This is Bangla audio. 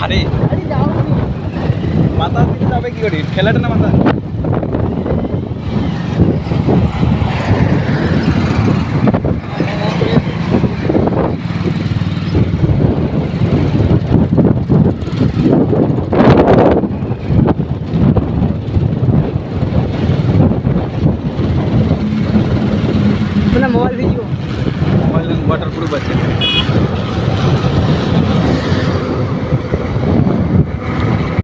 আরে মাথা দিতে যাবে কি করি খেলাটা না মাথা mobile video mobile water proof আছে